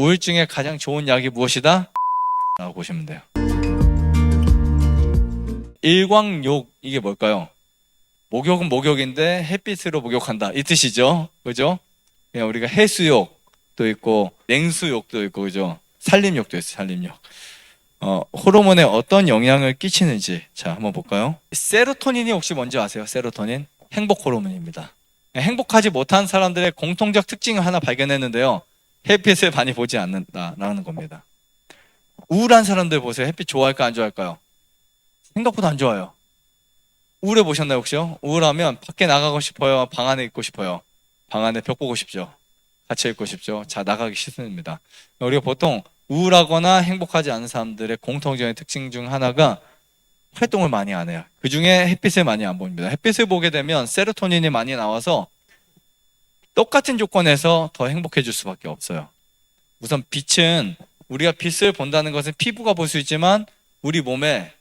우울증에 가장 좋은 약이 무엇이다? 라고 보시면 돼요. 일광욕, 이게 뭘까요? 목욕은 목욕인데 햇빛으로 목욕한다, 이 뜻이죠. 그죠? 그냥 우리가 해수욕도 있고 냉수욕도 있고, 그죠? 산림욕도 있어요. 산림욕. 호르몬에 어떤 영향을 끼치는지 자 한번 볼까요? 세로토닌이 혹시 뭔지 아세요? 세로토닌? 행복 호르몬입니다. 행복하지 못한 사람들의 공통적 특징을 하나 발견했는데요, 햇빛을 많이 보지 않는다라는 겁니다. 우울한 사람들 보세요. 햇빛 좋아할까 안 좋아할까요? 생각보다 안 좋아요. 우울해 보셨나요 혹시요? 우울하면 밖에 나가고 싶어요? 방 안에 있고 싶어요? 방 안에 벽 보고 싶죠? 갇혀 있고 싶죠? 자, 나가기 싫습니다. 우리가 보통 우울하거나 행복하지 않은 사람들의 공통적인 특징 중 하나가 활동을 많이 안 해요. 그 중에 햇빛을 많이 안 봅니다. 햇빛을 보게 되면 세로토닌이 많이 나와서 똑같은 조건에서 더 행복해질 수밖에 없어요. 우선 빛은, 우리가 빛을 본다는 것은 피부가 볼 수 있지만 우리 몸에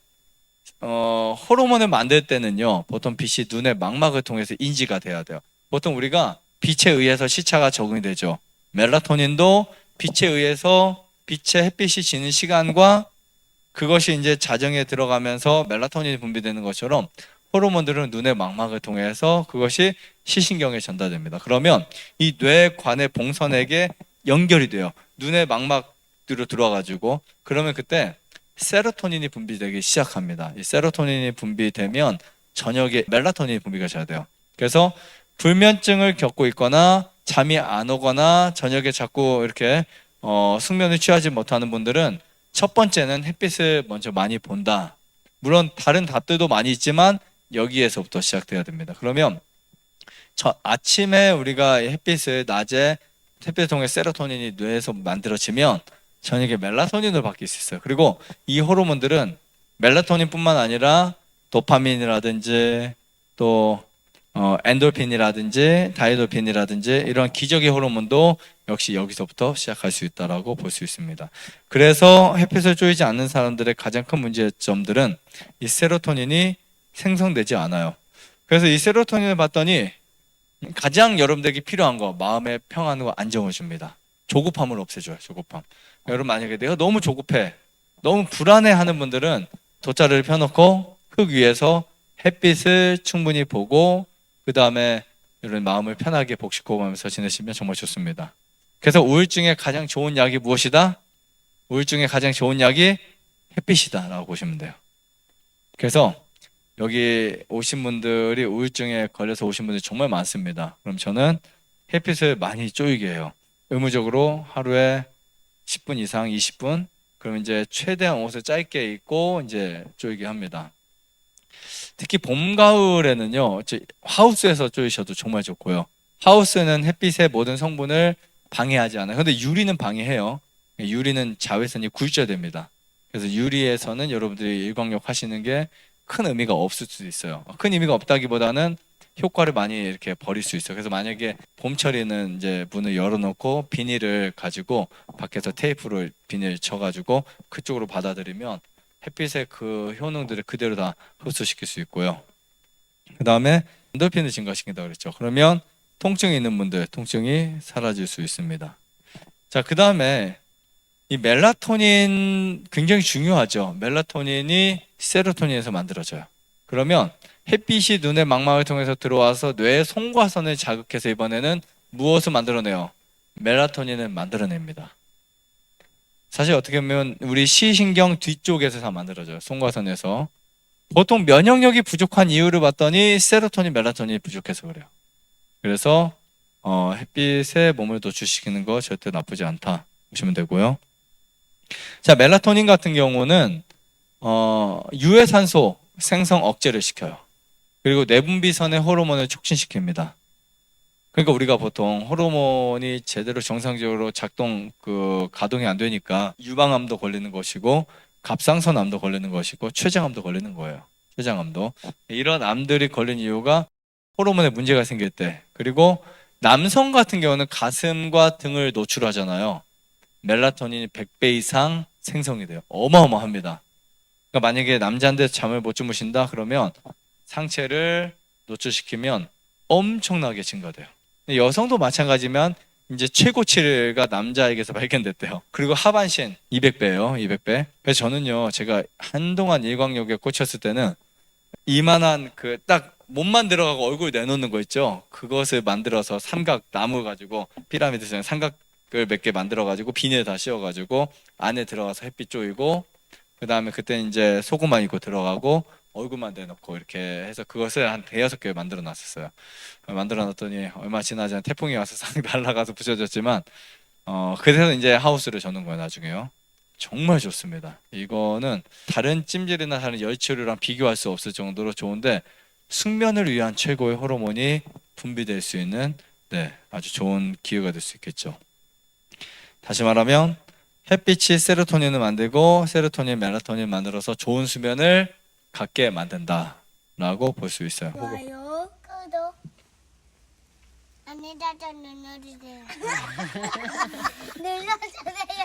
호르몬을 만들 때는요, 보통 빛이 눈의 망막을 통해서 인지가 돼야 돼요. 보통 우리가 빛에 의해서 시차가 적응이 되죠. 멜라토닌도 빛에 의해서 빛의 햇빛이 지는 시간과 그것이 이제 자정에 들어가면서 멜라토닌이 분비되는 것처럼 호르몬들은 눈의 망막을 통해서 그것이 시신경에 전달됩니다. 그러면 이 뇌관의 봉선에게 연결이 돼요. 눈의 망막으로 들어와가지고, 그러면 그때 세로토닌이 분비되기 시작합니다. 이 세로토닌이 분비되면 저녁에 멜라토닌이 분비가 잘 돼요. 그래서 불면증을 겪고 있거나 잠이 안 오거나 저녁에 자꾸 이렇게 숙면을 취하지 못하는 분들은 첫 번째는 햇빛을 먼저 많이 본다. 물론 다른 답들도 많이 있지만 여기에서부터 시작돼야 됩니다. 그러면 아침에 우리가 햇빛을, 낮에 햇빛을 통해 세로토닌이 뇌에서 만들어지면 저녁에 멜라토닌으로 바뀔 수 있어요. 그리고 이 호르몬들은 멜라토닌뿐만 아니라 도파민이라든지 또 엔돌핀이라든지 다이도핀이라든지 이런 기저귀 호르몬도 역시 여기서부터 시작할 수 있다라고 볼 수 있습니다. 그래서 햇빛을 쬐지 않는 사람들의 가장 큰 문제점들은 이 세로토닌이 생성되지 않아요. 그래서 이 세로토닌을 봤더니 가장 여러분들에게 필요한 거, 마음의 평안과 안정을 줍니다. 조급함을 없애줘요. 조급함. 여러분, 만약에 내가 너무 조급해, 너무 불안해하는 분들은 돗자리를 펴놓고 흙 위에서 햇빛을 충분히 보고 그 다음에 이런 마음을 편하게 복식호흡하면서 지내시면 정말 좋습니다. 그래서 우울증에 가장 좋은 약이 무엇이다? 우울증에 가장 좋은 약이 햇빛이다 라고 보시면 돼요. 그래서 여기 오신 분들이 우울증에 걸려서 오신 분들이 정말 많습니다. 그럼 저는 햇빛을 많이 쪼이게 해요. 의무적으로 하루에 10분 이상, 20분. 그럼 이제 최대한 옷을 짧게 입고 이제 쪼이게 합니다. 특히 봄, 가을에는요, 하우스에서 쪼이셔도 정말 좋고요. 하우스는 햇빛의 모든 성분을 방해하지 않아요. 근데 유리는 방해해요. 유리는 자외선이 굴절됩니다. 그래서 유리에서는 여러분들이 일광욕 하시는 게 큰 의미가 없을 수도 있어요. 큰 의미가 없다기보다는 효과를 많이 이렇게 버릴 수 있어요. 그래서 만약에 봄철에는 이제 문을 열어놓고 비닐을 가지고 밖에서 테이프로 비닐 쳐가지고 그쪽으로 받아들이면 햇빛의 그 효능들을 그대로 다 흡수시킬 수 있고요. 그 다음에 엔돌핀을 증가시킨다고 그랬죠. 그러면 통증이 있는 분들, 통증이 사라질 수 있습니다. 자, 그 다음에 이 멜라토닌 굉장히 중요하죠. 멜라토닌이 세로토닌에서 만들어져요. 그러면 햇빛이 눈의 망막을 통해서 들어와서 뇌의 송과선을 자극해서 이번에는 무엇을 만들어내요? 멜라토닌을 만들어냅니다. 사실 어떻게 보면 우리 시신경 뒤쪽에서 다 만들어져요. 송과선에서. 보통 면역력이 부족한 이유를 봤더니 세로토닌, 멜라토닌이 부족해서 그래요. 그래서 햇빛에 몸을 노출시키는 거 절대 나쁘지 않다 보시면 되고요. 자, 멜라토닌 같은 경우는 유해산소 생성 억제를 시켜요. 그리고 내분비선의 호르몬을 촉진시킵니다. 그러니까 우리가 보통 호르몬이 제대로 정상적으로 가동이 안 되니까 유방암도 걸리는 것이고 갑상선암도 걸리는 것이고 췌장암도 걸리는 거예요. 췌장암도. 이런 암들이 걸린 이유가 호르몬에 문제가 생길 때, 그리고 남성 같은 경우는 가슴과 등을 노출하잖아요. 멜라토닌이 100배 이상 생성이 돼요. 어마어마합니다. 그러니까 만약에 남자인데 잠을 못 주무신다 그러면 상체를 노출시키면 엄청나게 증가돼요. 여성도 마찬가지면 이제 최고치가 남자에게서 발견됐대요. 그리고 하반신 200배예요. 200배. 그래서 저는요, 제가 한동안 일광욕에 꽂혔을 때는 이만한 그 딱 몸만 들어가고 얼굴 내놓는 거 있죠. 그것을 만들어서 삼각 나무 가지고 피라미드처럼 삼각을 몇 개 만들어 가지고 비닐 다 씌워 가지고 안에 들어가서 햇빛 쬐이고 그다음에 그때 이제 속옷만 입고 들어가고 얼굴만 내놓고 이렇게 해서 그것을 한 대여섯 개 만들어 놨었어요. 만들어 놨더니 얼마 지나지 않아 태풍이 와서 싹 날아가서 부셔졌지만 그래서 이제 하우스를 젓는 거예요, 나중에요. 정말 좋습니다. 이거는 다른 찜질이나 다른 열치료랑 비교할 수 없을 정도로 좋은데 숙면을 위한 최고의 호르몬이 분비될 수 있는 아주 좋은 기회가 될 수 있겠죠. 다시 말하면 햇빛이 세로토닌을 만들고 세로토닌, 멜라토닌을 만들어서 좋은 수면을 갖게 만든다라고 볼 수 있어요. 좋아요, 구독, 안내자전 눌러주세요. 눌러주세요.